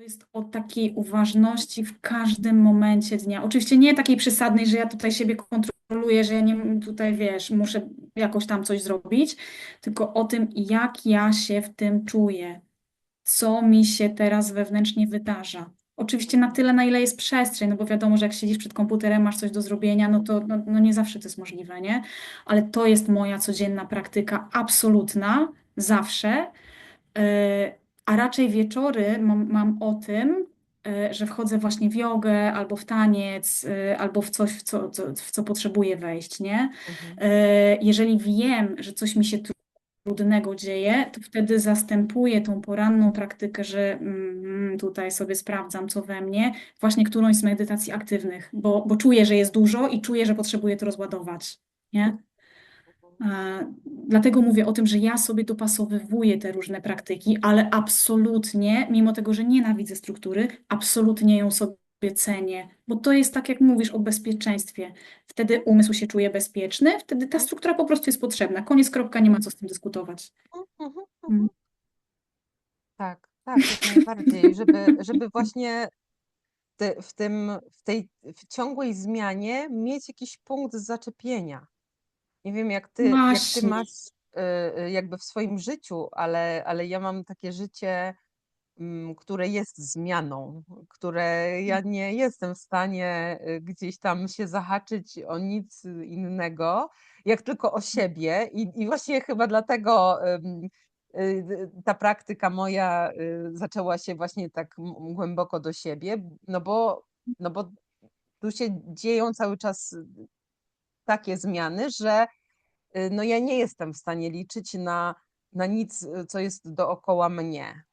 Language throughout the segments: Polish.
jest o takiej uważności w każdym momencie dnia. Oczywiście nie takiej przesadnej, że ja tutaj siebie kontroluję, że ja nie tutaj, wiesz, muszę jakoś tam coś zrobić, tylko o tym, jak ja się w tym czuję, co mi się teraz wewnętrznie wydarza. Oczywiście na tyle, na ile jest przestrzeń, no bo wiadomo, że jak siedzisz przed komputerem, masz coś do zrobienia, no to no nie zawsze to jest możliwe, nie? Ale to jest moja codzienna praktyka absolutna, zawsze. A raczej wieczory mam o tym, że wchodzę właśnie w jogę, albo w taniec, albo w coś, w co potrzebuję wejść, nie? Mhm. Jeżeli wiem, że coś mi się trudnego dzieje, to wtedy zastępuję tą poranną praktykę, że tutaj sobie sprawdzam, co we mnie, właśnie którąś z medytacji aktywnych, bo czuję, że jest dużo i czuję, że potrzebuję to rozładować, nie? Dlatego mówię o tym, że ja sobie dopasowywuję te różne praktyki, ale absolutnie, mimo tego, że nienawidzę struktury, absolutnie ją sobie cenię, bo to jest tak, jak mówisz o bezpieczeństwie. Wtedy umysł się czuje bezpieczny, wtedy ta struktura po prostu jest potrzebna. Koniec, kropka, nie ma co z tym dyskutować. Mhm. Mm. Tak, tak, jak najbardziej, żeby właśnie w ciągłej zmianie mieć jakiś punkt zaczepienia. Nie wiem, jak ty Właśnie. masz jakby w swoim życiu, ale ja mam takie życie, które jest zmianą, które ja nie jestem w stanie gdzieś tam się zahaczyć o nic innego, jak tylko o siebie. I właśnie chyba dlatego ta praktyka moja zaczęła się właśnie tak głęboko do siebie, no bo tu się dzieją cały czas takie zmiany, że no ja nie jestem w stanie liczyć na nic, co jest dookoła mnie.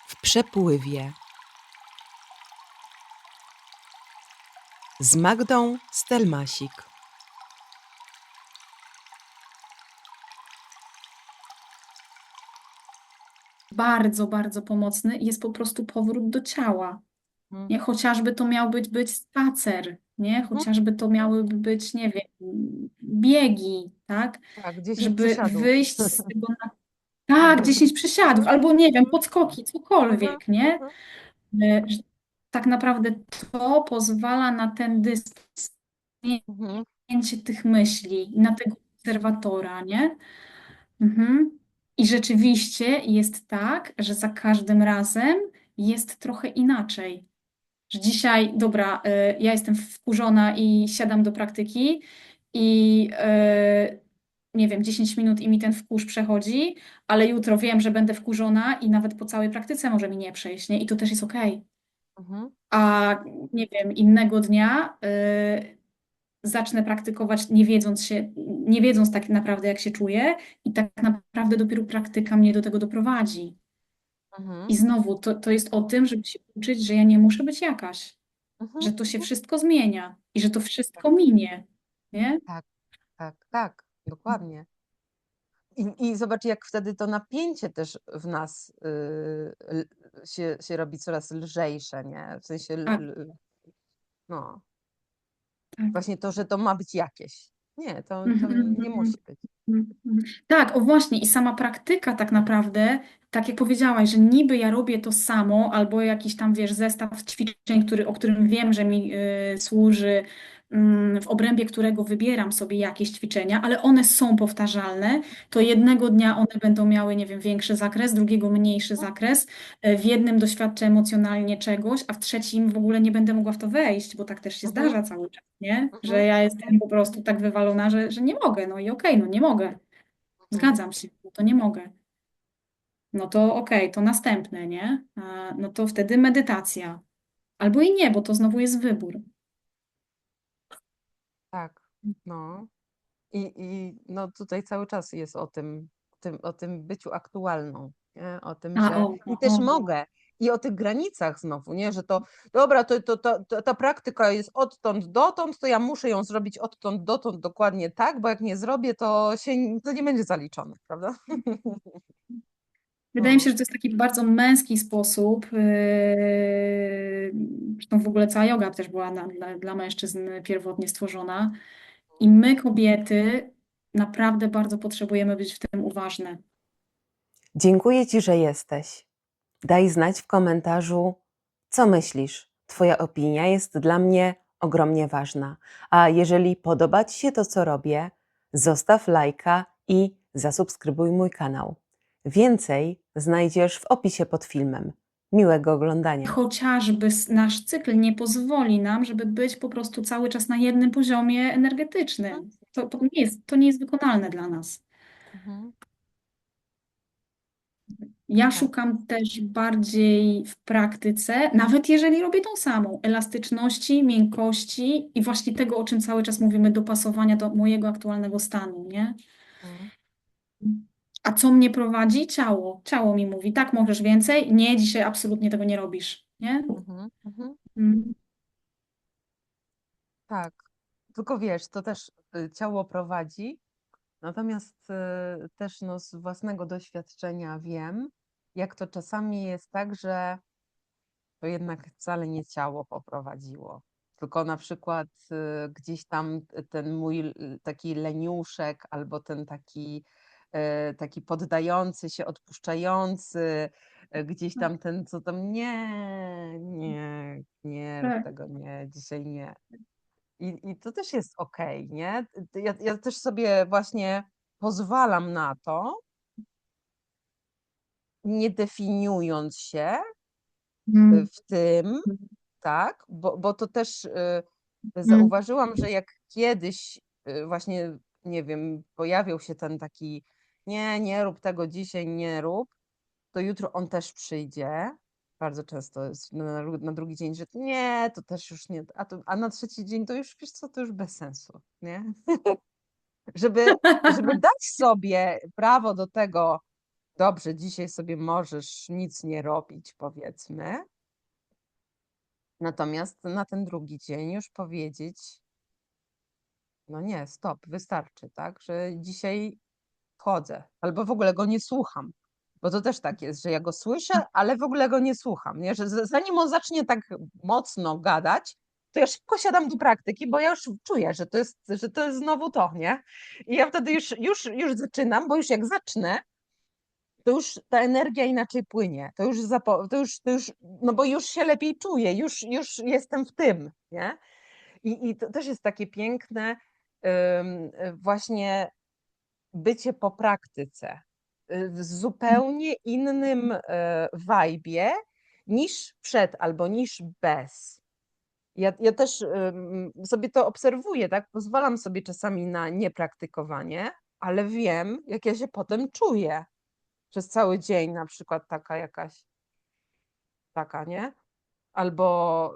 W przepływie z Magdą Stelmasik. Bardzo, bardzo pomocny jest po prostu powrót do ciała. Mhm. Nie? Chociażby to miał być spacer, nie? Mhm. Chociażby to miałyby być, nie wiem, biegi, tak? Tak, 10 Żeby przysiadów. wyjść z tego tak, Mhm. 10 przysiadów, Mhm. albo nie wiem, Mhm. podskoki, Mhm. cokolwiek, nie? Mhm. Że tak naprawdę to pozwala na ten dystans, Mhm. zdjęcie tych myśli, na tego obserwatora, nie? Mhm. I rzeczywiście jest tak, że za każdym razem jest trochę inaczej. Że dzisiaj, dobra, ja jestem wkurzona i siadam do praktyki i nie wiem, 10 minut i mi ten wkurz przechodzi, ale jutro wiem, że będę wkurzona i nawet po całej praktyce może mi nie przejść, nie? I to też jest okej. Mhm. A nie wiem, innego dnia zacznę praktykować nie wiedząc tak naprawdę, jak się czuję, i tak naprawdę dopiero praktyka mnie do tego doprowadzi. Mhm. I znowu to jest o tym, żeby się uczyć, że ja nie muszę być jakaś, Mhm. że to się Mhm. wszystko zmienia i że to Tak, wszystko minie, nie? tak, tak, tak, dokładnie. I zobacz, jak wtedy to napięcie też w nas się robi coraz lżejsze, nie? W sensie, Tak, no, tak. właśnie to, że to ma być jakieś. Nie, to Mhm, nie mhm, musi być. mhm. Tak, o właśnie, i sama praktyka tak naprawdę, tak jak powiedziałaś, że niby ja robię to samo, albo jakiś tam, wiesz, zestaw ćwiczeń, o którym wiem, że mi służy, w obrębie którego wybieram sobie jakieś ćwiczenia, ale one są powtarzalne, to jednego dnia one będą miały, nie wiem, większy zakres, drugiego mniejszy zakres, w jednym doświadczę emocjonalnie czegoś, a w trzecim w ogóle nie będę mogła w to wejść, bo tak też się Mhm. zdarza cały czas, nie? Że Mhm. ja jestem po prostu tak wywalona, że nie mogę. No i okej, no nie mogę. Mhm. Zgadzam się, no to nie mogę. No to okej, to następne, nie? No to wtedy medytacja. Albo i nie, bo to znowu jest wybór. Tak, no. I no tutaj cały czas jest o tym byciu aktualną, nie? O tym, A, że o, i o, też o. mogę. I o tych granicach znowu, nie? Że to dobra, ta praktyka jest odtąd dotąd, to ja muszę ją zrobić odtąd dotąd dokładnie tak, bo jak nie zrobię, to nie będzie zaliczone, prawda? Wydaje mi się, No. że to jest taki bardzo męski sposób. Zresztą w ogóle cała joga też była dla mężczyzn pierwotnie stworzona. I my, kobiety, naprawdę bardzo potrzebujemy być w tym uważne. Dziękuję Ci, że jesteś. Daj znać w komentarzu, co myślisz. Twoja opinia jest dla mnie ogromnie ważna. A jeżeli podoba Ci się to, co robię, zostaw lajka i zasubskrybuj mój kanał. Więcej znajdziesz w opisie pod filmem. Miłego oglądania. Chociażby nasz cykl nie pozwoli nam, żeby być po prostu cały czas na jednym poziomie energetycznym. To nie jest wykonalne dla nas. Mhm. Ja Tak. szukam też bardziej w praktyce, nawet jeżeli robię tą samą, elastyczności, miękkości i właśnie tego, o czym cały czas mówimy, dopasowania do mojego aktualnego stanu, nie? Mhm. A co mnie prowadzi? Ciało. Ciało mi mówi, tak, możesz więcej. Nie, dzisiaj absolutnie tego nie robisz, nie? Mhm. Mhm. Mm. Tak. Tylko wiesz, to też ciało prowadzi, natomiast też no, z własnego doświadczenia wiem, jak to czasami jest tak, że to jednak wcale nie ciało poprowadziło, tylko na przykład gdzieś tam ten mój taki leniuszek albo ten taki poddający się, odpuszczający, gdzieś tam ten, co tam nie rób Tak. tego, nie, dzisiaj nie. I to też jest okej, nie? Ja też sobie właśnie pozwalam na to, nie definiując się Mm. w tym, tak? Bo to też Mm. zauważyłam, że jak kiedyś właśnie, nie wiem, pojawiał się ten taki nie rób tego dzisiaj, nie rób, to jutro on też przyjdzie. Bardzo często jest na drugi dzień, że nie, to też już nie, a na trzeci dzień to już, wiesz co, to już bez sensu, nie? Żeby dać sobie prawo do tego, dobrze, dzisiaj sobie możesz nic nie robić, powiedzmy, natomiast na ten drugi dzień już powiedzieć, no nie, stop, wystarczy, tak, że dzisiaj wchodzę, albo w ogóle go nie słucham, bo to też tak jest, że ja go słyszę, ale w ogóle go nie słucham, nie? Że zanim on zacznie tak mocno gadać, to ja szybko siadam do praktyki, bo ja już czuję, że to jest znowu to, nie? I ja wtedy już zaczynam, bo już jak zacznę, to już ta energia inaczej płynie, to już, no bo już się lepiej czuję, już jestem w tym, nie? I to też jest takie piękne, właśnie bycie po praktyce, w zupełnie innym wajbie niż przed albo niż bez. Ja też sobie to obserwuję, tak? Pozwalam sobie czasami na niepraktykowanie, ale wiem, jak ja się potem czuję przez cały dzień, na przykład taka, nie? Albo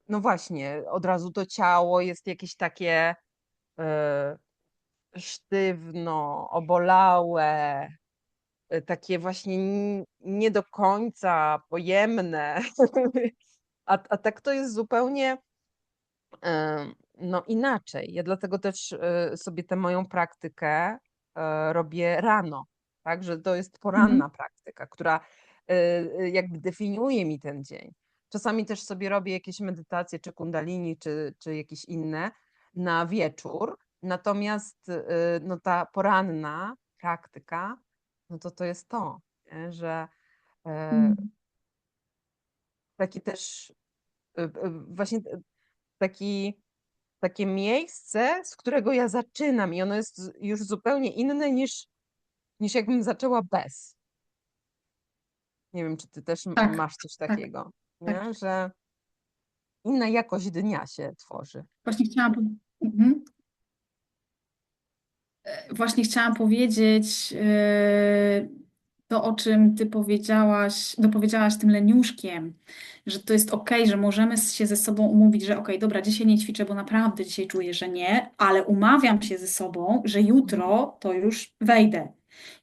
no właśnie, od razu to ciało jest jakieś takie sztywno, obolałe, takie właśnie nie do końca pojemne. A tak to jest zupełnie no inaczej. Ja dlatego też sobie tę moją praktykę robię rano, tak, że to jest Mhm. poranna praktyka, która jakby definiuje mi ten dzień. Czasami też sobie robię jakieś medytacje, czy kundalini, czy jakieś inne na wieczór, natomiast no ta poranna praktyka, no to jest to, nie? Że e, Mm. taki też właśnie taki takie miejsce, z którego ja zaczynam i ono jest już zupełnie inne niż jakbym zaczęła bez. Nie wiem, czy ty też Tak, masz coś tak, takiego, tak. nie? Że inna jakość dnia się tworzy. Właśnie mhm. Właśnie chciałam powiedzieć to, o czym ty powiedziałaś, dopowiedziałaś tym leniuszkiem, że to jest okej, że możemy się ze sobą umówić, że okej, dobra, dzisiaj nie ćwiczę, bo naprawdę dzisiaj czuję, że nie, ale umawiam się ze sobą, że jutro to już wejdę.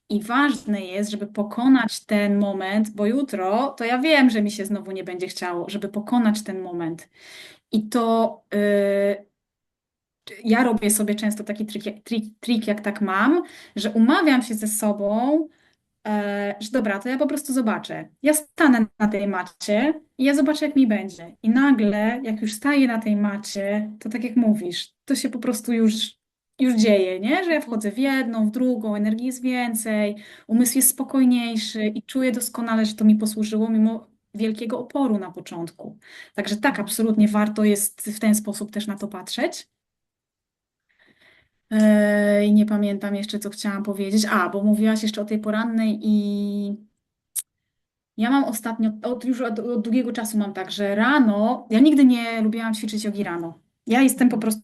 I ważne jest, żeby pokonać ten moment, bo jutro to ja wiem, że mi się znowu nie będzie chciało, żeby pokonać ten moment. I to ja robię sobie często taki trik, jak tak mam, że umawiam się ze sobą, że dobra, to ja po prostu zobaczę. Ja stanę na tej macie i ja zobaczę, jak mi będzie. I nagle, jak już staję na tej macie, to tak jak mówisz, to się po prostu już już dzieje, nie? Że ja wchodzę w jedną, w drugą, energii jest więcej, umysł jest spokojniejszy i czuję doskonale, że to mi posłużyło mimo wielkiego oporu na początku. Także tak, Mhm. absolutnie warto jest w ten sposób też na to patrzeć. I nie pamiętam jeszcze, co chciałam powiedzieć. Bo mówiłaś jeszcze o tej porannej i ja mam ostatnio, już od długiego czasu mam tak, że rano, ja nigdy nie lubiłam ćwiczyć jogi rano. Ja jestem po Mhm. prostu,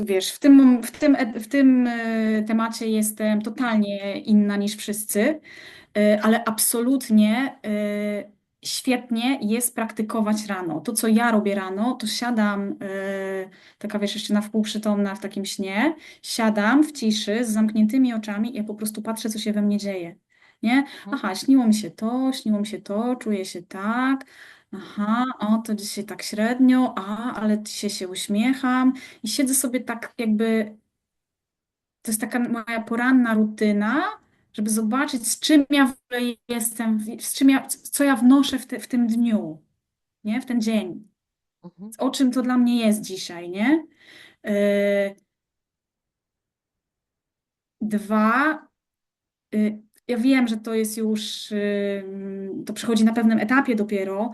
wiesz, w tym temacie jestem totalnie inna niż wszyscy, ale absolutnie świetnie jest praktykować rano. To, co ja robię rano, to siadam, taka wiesz, jeszcze na wpół przytomna w takim śnie, siadam w ciszy z zamkniętymi oczami i ja po prostu patrzę, co się we mnie dzieje. Nie? Mhm. Aha, śniło mi się to, czuję się tak. Aha, o, to dzisiaj tak średnio, ale dzisiaj się uśmiecham i siedzę sobie tak jakby, to jest taka moja poranna rutyna, żeby zobaczyć, z czym ja w ogóle jestem, co ja wnoszę w tym dniu, nie? W ten dzień. Mhm. O czym to dla mnie jest dzisiaj, nie? Yy, Dwa, ja wiem, że to jest już, to przychodzi na pewnym etapie dopiero,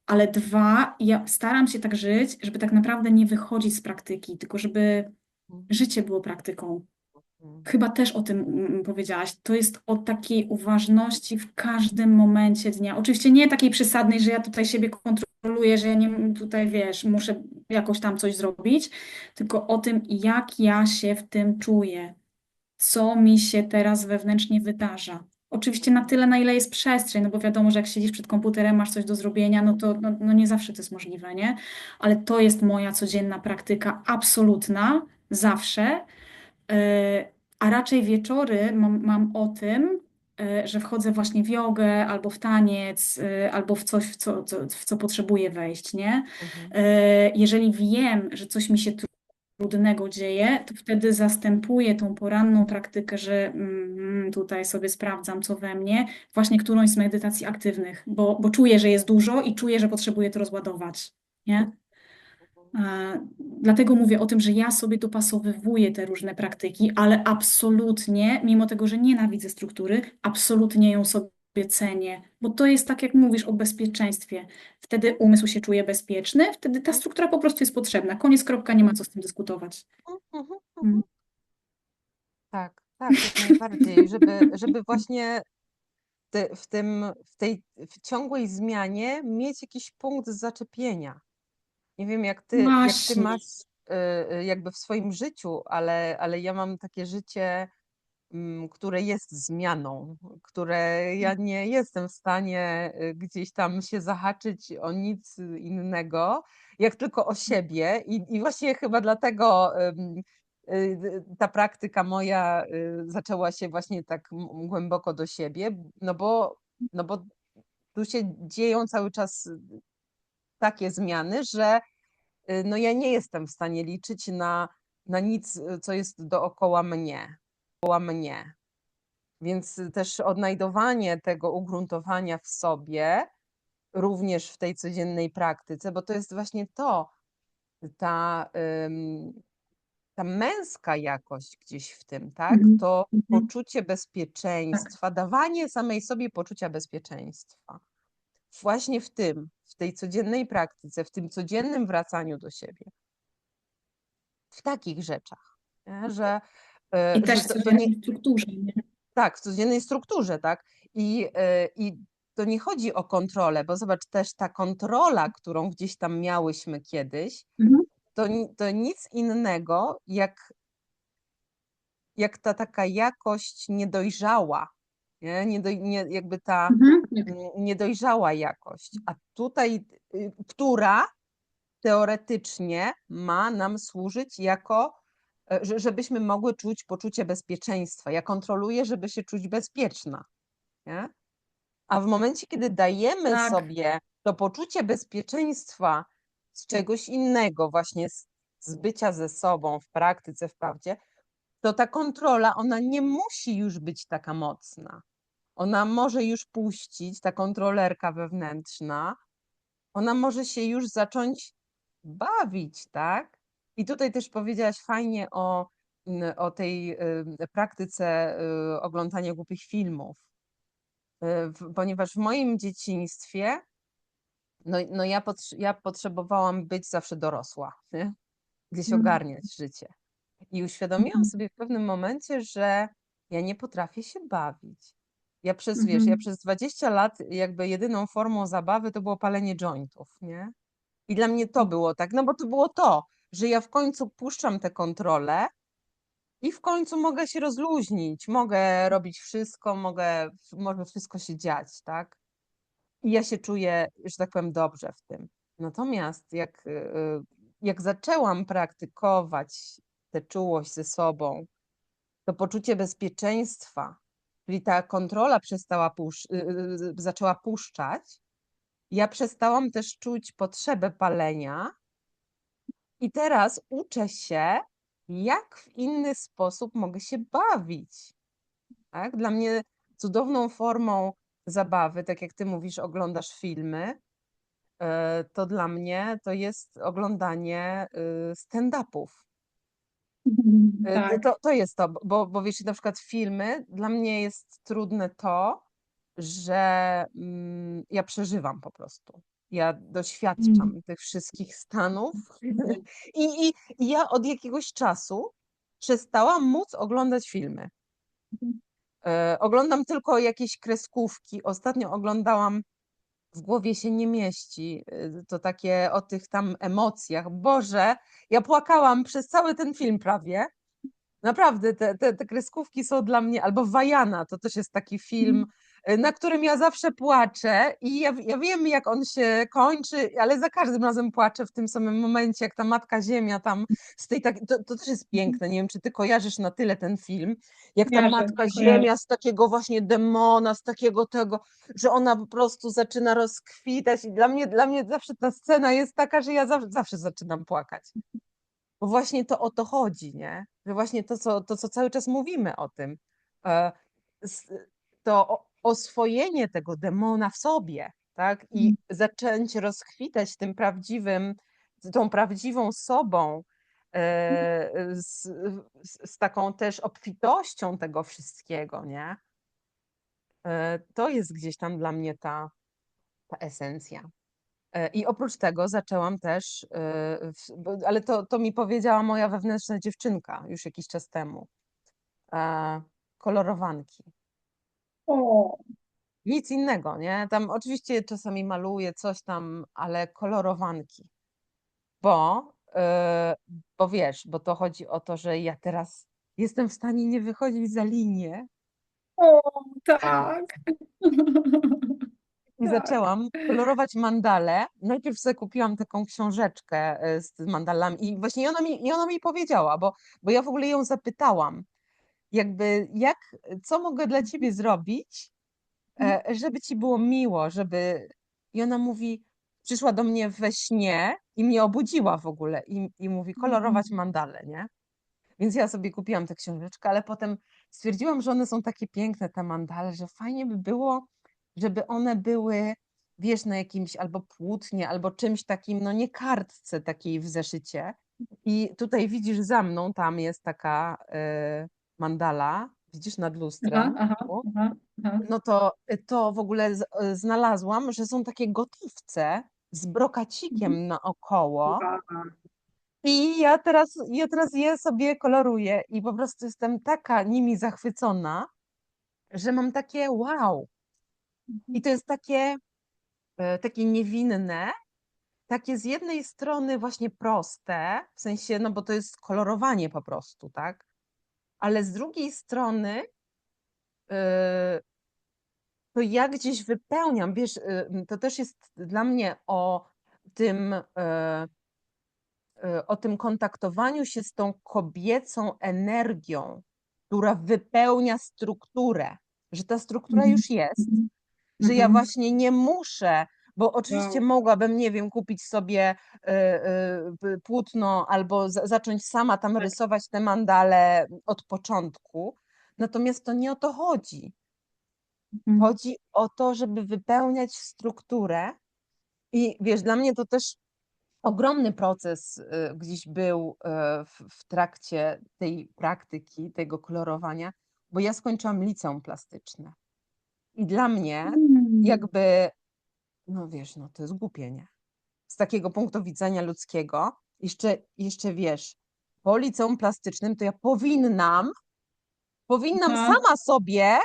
ale dwa, ja staram się tak żyć, żeby tak naprawdę nie wychodzić z praktyki, tylko żeby Mhm. życie było praktyką. Mhm. Chyba też o tym powiedziałaś. To jest o takiej uważności w każdym momencie dnia. Oczywiście nie takiej przesadnej, że ja tutaj siebie kontroluję, że ja nie tutaj, wiesz, muszę jakoś tam coś zrobić, tylko o tym, jak ja się w tym czuję, co mi się teraz wewnętrznie wydarza. Oczywiście na tyle, na ile jest przestrzeń, no bo wiadomo, że jak siedzisz przed komputerem, masz coś do zrobienia, no to no nie zawsze to jest możliwe, nie? Ale to jest moja codzienna praktyka absolutna, zawsze. A raczej wieczory mam o tym, że wchodzę właśnie w jogę, albo w taniec, albo w coś, w co potrzebuję wejść, nie? Mhm. Jeżeli wiem, że coś mi się trudnego dzieje, to wtedy zastępuję tą poranną praktykę, że tutaj sobie sprawdzam, co we mnie, właśnie którąś z medytacji aktywnych, bo czuję, że jest dużo i czuję, że potrzebuję to rozładować, nie? Dlatego mówię o tym, że ja sobie dopasowywuję te różne praktyki, ale absolutnie, mimo tego, że nienawidzę struktury, absolutnie ją sobie cenię, bo to jest tak, jak mówisz o bezpieczeństwie. Wtedy umysł się czuje bezpieczny, wtedy ta struktura po prostu jest potrzebna. Koniec, kropka, nie ma co z tym dyskutować. Mhm. Mm. Tak, tak, jak najbardziej, żeby właśnie w ciągłej zmianie mieć jakiś punkt zaczepienia. Nie wiem, jak ty Właśnie. masz jakby w swoim życiu, ale ja mam takie życie, które jest zmianą, które ja nie jestem w stanie gdzieś tam się zahaczyć o nic innego, jak tylko o siebie. I właśnie chyba dlatego ta praktyka moja zaczęła się właśnie tak głęboko do siebie, no bo tu się dzieją cały czas takie zmiany, że no ja nie jestem w stanie liczyć na nic, co jest dookoła mnie. Więc też odnajdowanie tego ugruntowania w sobie, również w tej codziennej praktyce, bo to jest właśnie to, ta, ta męska jakość gdzieś w tym, tak? Mhm. To Mhm. poczucie Tak. bezpieczeństwa, dawanie samej sobie poczucia bezpieczeństwa. Właśnie w tej codziennej praktyce, w tym codziennym wracaniu do siebie, w takich rzeczach, nie? I Że też w to nie, codziennej strukturze, nie? tak, w codziennej strukturze, tak. I to nie chodzi o kontrolę, bo zobacz, też ta kontrola, którą gdzieś tam miałyśmy kiedyś, Mhm. to nic innego jak ta taka jakość niedojrzała, nie? Jakby ta Mhm. niedojrzała jakość. A tutaj, która teoretycznie ma nam służyć jako, żebyśmy mogły czuć poczucie bezpieczeństwa. Ja kontroluję, żeby się czuć bezpieczna, nie? A w momencie, kiedy dajemy Tak. sobie to poczucie bezpieczeństwa z czegoś innego, właśnie z bycia ze sobą w praktyce, w prawdzie, to ta kontrola, ona nie musi już być taka mocna. Ona może już puścić, ta kontrolerka wewnętrzna, ona może się już zacząć bawić, tak? I tutaj też powiedziałaś fajnie o tej praktyce oglądania głupich filmów. Ponieważ w moim dzieciństwie ja potrzebowałam być zawsze dorosła, nie? Gdzieś ogarniać życie. I uświadomiłam sobie w pewnym momencie, że ja nie potrafię się bawić. Ja przez 20 lat jakby jedyną formą zabawy to było palenie jointów, nie? I dla mnie to było tak, no bo to było to, że ja w końcu puszczam tę kontrolę i w końcu mogę się rozluźnić, mogę robić wszystko, może wszystko się dziać, tak? I ja się czuję, że tak powiem, dobrze w tym. Natomiast jak zaczęłam praktykować tę czułość ze sobą, to poczucie bezpieczeństwa, czyli ta kontrola zaczęła puszczać, ja przestałam też czuć potrzebę palenia i teraz uczę się, jak w inny sposób mogę się bawić. Tak? Dla mnie cudowną formą zabawy, tak jak ty mówisz, oglądasz filmy, to dla mnie to jest oglądanie stand-upów. Tak. To jest to, bo wiesz, na przykład filmy, dla mnie jest trudne to, że ja przeżywam po prostu. Ja doświadczam tych wszystkich stanów i ja od jakiegoś czasu przestałam móc oglądać filmy. Oglądam tylko jakieś kreskówki. Ostatnio oglądałam W głowie się nie mieści. To takie o tych tam emocjach. Boże, ja płakałam przez cały ten film prawie. Naprawdę, te kreskówki są dla mnie, albo Wajana, to też jest taki film, na którym ja zawsze płaczę i ja wiem, jak on się kończy, ale za każdym razem płaczę w tym samym momencie, jak ta Matka Ziemia tam z tej to też jest piękne, nie wiem, czy ty kojarzysz na tyle ten film, jak ta Kojarzę, Matka kojarzę. Ziemia z takiego właśnie demona, z takiego tego, że ona po prostu zaczyna rozkwitać i dla mnie zawsze ta scena jest taka, że ja zawsze zaczynam płakać. Bo właśnie to o to chodzi, nie? Że właśnie to, co cały czas mówimy o tym, e, oswojenie tego demona w sobie, tak? I zacząć rozkwitać tą prawdziwą sobą, z taką też obfitością tego wszystkiego, nie? To jest gdzieś tam dla mnie ta esencja. I oprócz tego zaczęłam też, ale to mi powiedziała moja wewnętrzna dziewczynka już jakiś czas temu. Kolorowanki. O, Nic innego, nie? Tam oczywiście czasami maluję coś tam, ale kolorowanki. Bo, bo wiesz, bo to chodzi o to, że ja teraz jestem w stanie nie wychodzić za linię o, tak. i Tak. zaczęłam kolorować mandale. Najpierw sobie kupiłam taką książeczkę z mandalami i właśnie ona mi powiedziała, bo ja w ogóle ją zapytałam, jakby co mogę dla ciebie zrobić, żeby ci było miło, I ona mówi, przyszła do mnie we śnie i mnie obudziła w ogóle i mówi kolorować mandale, nie? Więc ja sobie kupiłam tę książeczkę, ale potem stwierdziłam, że one są takie piękne, te mandale, że fajnie by było, żeby one były, wiesz, na jakimś albo płótnie, albo czymś takim, no nie kartce takiej w zeszycie. I tutaj widzisz za mną, tam jest taka mandala, widzisz nad Aha, lustrem. aha, Tu. aha, aha. No to w ogóle znalazłam, że są takie gotowce z brokacikiem naokoło. Wow. I ja teraz je sobie koloruję i po prostu jestem taka nimi zachwycona, że mam takie wow. I to jest takie niewinne, takie z jednej strony właśnie proste, w sensie, no bo to jest kolorowanie po prostu, tak? Ale z drugiej strony to ja gdzieś wypełniam, wiesz, to też jest dla mnie tym, o tym kontaktowaniu się z tą kobiecą energią, która wypełnia strukturę, że ta struktura już jest, że ja właśnie nie muszę, bo oczywiście Wow. mogłabym, nie wiem, kupić sobie płótno albo zacząć sama tam Tak. rysować te mandale od początku, natomiast to nie o to chodzi. Chodzi o to, żeby wypełniać strukturę i wiesz, dla mnie to też ogromny proces gdzieś był w trakcie tej praktyki, tego kolorowania, bo ja skończyłam liceum plastyczne. I dla mnie jakby, no wiesz, no to jest głupie, nie? Z takiego punktu widzenia ludzkiego. Jeszcze wiesz, po liceum plastycznym to ja powinnam Aha. sama sobie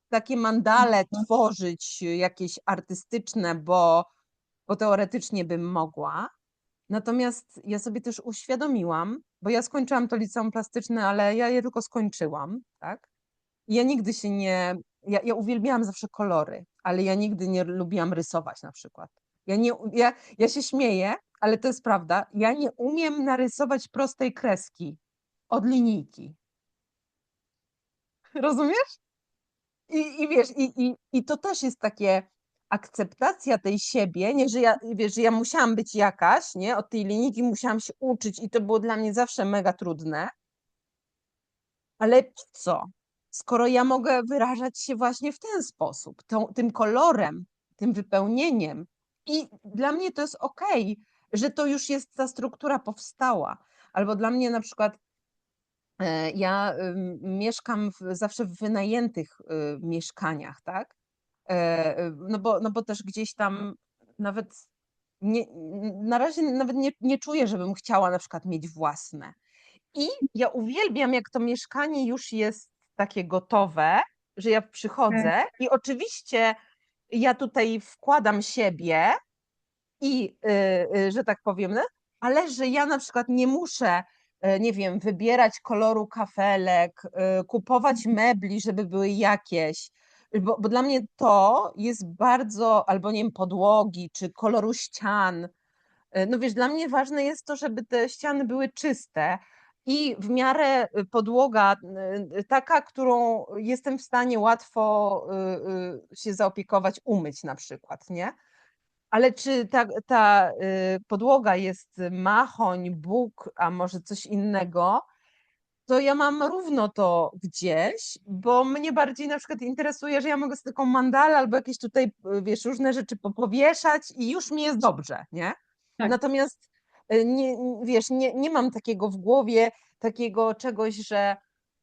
takie mandale tworzyć, jakieś artystyczne, bo teoretycznie bym mogła. Natomiast ja sobie też uświadomiłam, bo ja skończyłam to liceum plastyczne, ale ja je tylko skończyłam, tak? I ja nigdy się nie. Ja uwielbiałam zawsze kolory, ale ja nigdy nie lubiłam rysować na przykład. Ja się śmieję, ale to jest prawda. Ja nie umiem narysować prostej kreski od linijki. Rozumiesz? I wiesz, i to też jest takie akceptacja tej siebie, nie, że ja, wiesz, że ja musiałam być jakaś, nie, od tej linijki musiałam się uczyć i to było dla mnie zawsze mega trudne, ale po co? Skoro ja mogę wyrażać się właśnie w ten sposób, tym kolorem, tym wypełnieniem i dla mnie to jest okej, że to już jest, ta struktura powstała. Albo dla mnie na przykład ja mieszkam zawsze w wynajętych mieszkaniach, tak? No bo też gdzieś tam nawet nie, na razie nawet nie czuję, żebym chciała na przykład mieć własne. I ja uwielbiam, jak to mieszkanie już jest takie gotowe, że ja przychodzę i oczywiście ja tutaj wkładam siebie i, że tak powiem, ale że ja na przykład nie muszę, nie wiem, wybierać koloru kafelek, kupować mebli, żeby były jakieś, bo dla mnie to jest bardzo, albo nie wiem, podłogi czy koloru ścian. No wiesz, dla mnie ważne jest to, żeby te ściany były czyste i w miarę podłoga taka, którą jestem w stanie łatwo się zaopiekować, umyć na przykład, nie? Ale czy ta podłoga jest machoń, bóg, a może coś innego, to ja mam równo to gdzieś, bo mnie bardziej na przykład interesuje, że ja mogę sobie taką mandalę albo jakieś tutaj, wiesz, różne rzeczy powieszać i już mi jest dobrze, nie? Tak. Natomiast nie, wiesz, nie mam takiego w głowie, takiego czegoś, że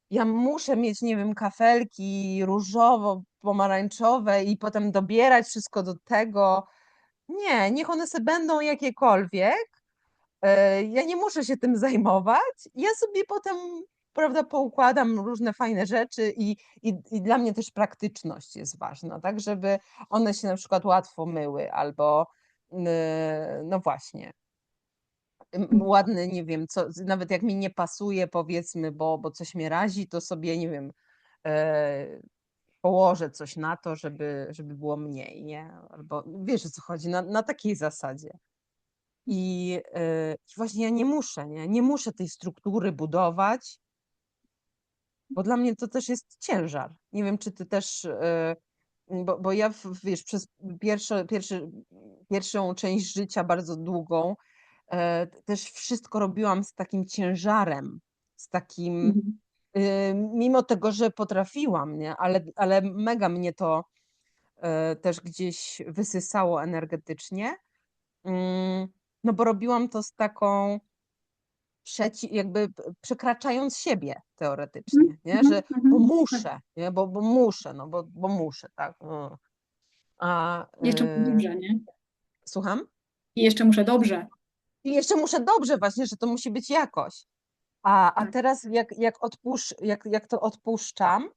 ja muszę mieć, nie wiem, kafelki różowo-pomarańczowe i potem dobierać wszystko do tego. Nie, niech one sobie będą jakiekolwiek. Ja nie muszę się tym zajmować. Ja sobie potem, prawda, poukładam różne fajne rzeczy i dla mnie też praktyczność jest ważna, tak, żeby one się na przykład łatwo myły albo no właśnie, ładny, nie wiem, nawet jak mi nie pasuje, powiedzmy, bo coś mnie razi, to sobie, nie wiem, e, położę coś na to, żeby było mniej, nie? Albo wiesz, o co chodzi, na takiej zasadzie. I właśnie ja nie muszę, nie? Nie muszę tej struktury budować, bo dla mnie to też jest ciężar. Nie wiem, czy ty też, bo ja, wiesz, przez pierwszą część życia bardzo długą też wszystko robiłam z takim ciężarem, z takim, Mhm. mimo tego, że potrafiłam, nie? Ale mega mnie to też gdzieś wysysało energetycznie. Mm, No bo robiłam to z taką jakby przekraczając siebie teoretycznie, nie? Że bo Tak. muszę, nie? Bo muszę, no bo muszę, tak. A Jeszcze muszę dobrze, nie? słucham? I jeszcze muszę dobrze. I jeszcze muszę dobrze właśnie, że to musi być jakoś. A Tak. teraz jak to odpuszczam,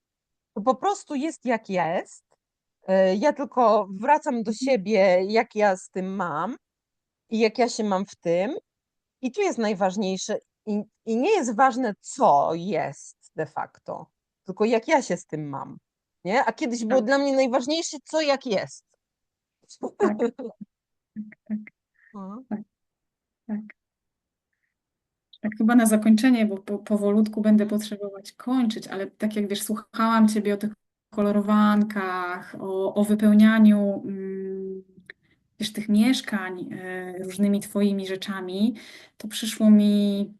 to po prostu jest jak jest. Ja tylko wracam do siebie, jak ja z tym mam i jak ja się mam w tym. I tu jest najważniejsze. I nie jest ważne, co jest de facto, tylko jak ja się z tym mam. Nie? A kiedyś było Tak, dla mnie najważniejsze, co jak jest. tak, tak, No. tak, tak. Tak chyba na zakończenie, bo powolutku będę potrzebować kończyć, ale tak jak wiesz, słuchałam Ciebie o tych kolorowankach, o wypełnianiu wiesz, tych mieszkań różnymi Twoimi rzeczami, to przyszło mi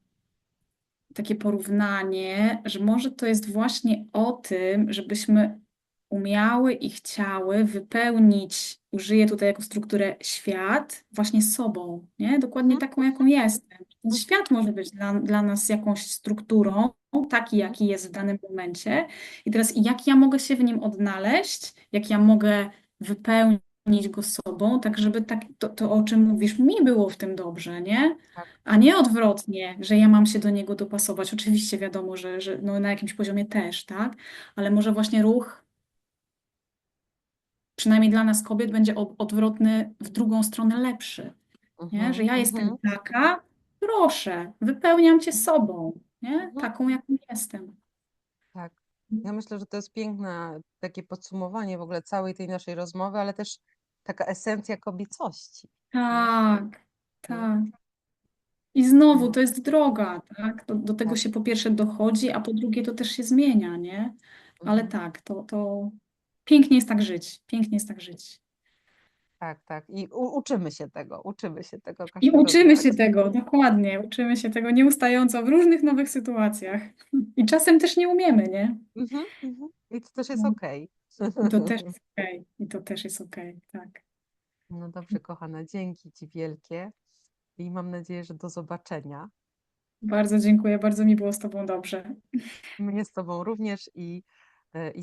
takie porównanie, że może to jest właśnie o tym, żebyśmy umiały i chciały wypełnić, użyję tutaj jako strukturę świat, właśnie sobą, nie? Dokładnie taką, jaką jestem. Ten świat może być dla nas jakąś strukturą, taki, jaki jest w danym momencie. I teraz, jak ja mogę się w nim odnaleźć, jak ja mogę wypełnić go sobą, tak żeby to, o czym mówisz, mi było w tym dobrze, nie? Tak. A nie odwrotnie, że ja mam się do niego dopasować. Oczywiście wiadomo, że no, na jakimś poziomie też, tak? Ale może właśnie ruch, przynajmniej dla nas kobiet, będzie odwrotny w drugą stronę lepszy, nie? Że ja jestem taka, proszę, wypełniam cię sobą, nie? Taką, jaką jestem. Tak. Ja myślę, że to jest piękne takie podsumowanie w ogóle całej tej naszej rozmowy, ale też taka esencja kobiecości. Tak, tak. I znowu No, to jest droga, tak? Do tego tak. się po pierwsze dochodzi, a po drugie to też się zmienia, nie? Ale tak, to pięknie jest tak żyć. Pięknie jest tak żyć. Tak, tak. I uczymy się tego I każdego uczymy dnia. się tego, dokładnie. Uczymy się tego nieustająco w różnych nowych sytuacjach. I czasem też nie umiemy, nie? I to też jest No, okej. I to też jest okej. I to też jest okej, tak. No dobrze, kochana, dzięki Ci wielkie i mam nadzieję, że do zobaczenia. Bardzo dziękuję, bardzo mi było z Tobą dobrze. Mnie z Tobą również i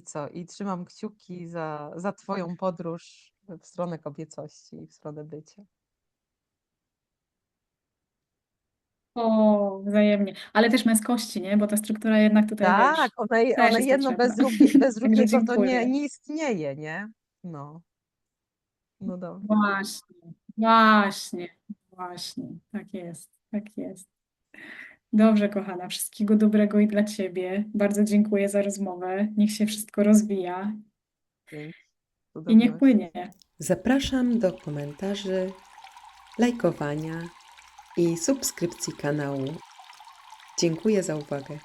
co? I trzymam kciuki za Twoją podróż w stronę kobiecości i w stronę bycia. O, wzajemnie. Ale też męskości, nie? Bo ta struktura jednak tutaj, Tak, wiesz, też one jest jedno potrzebna. bez Także drugiego to dziękuję. nie istnieje, nie? No, no dobrze. Właśnie, właśnie, właśnie. Tak jest, tak jest. Dobrze, kochana, wszystkiego dobrego i dla Ciebie. Bardzo dziękuję za rozmowę. Niech się wszystko rozwija Dzięki. i niech Cudowności. płynie. Zapraszam do komentarzy, lajkowania i subskrypcji kanału. Dziękuję za uwagę.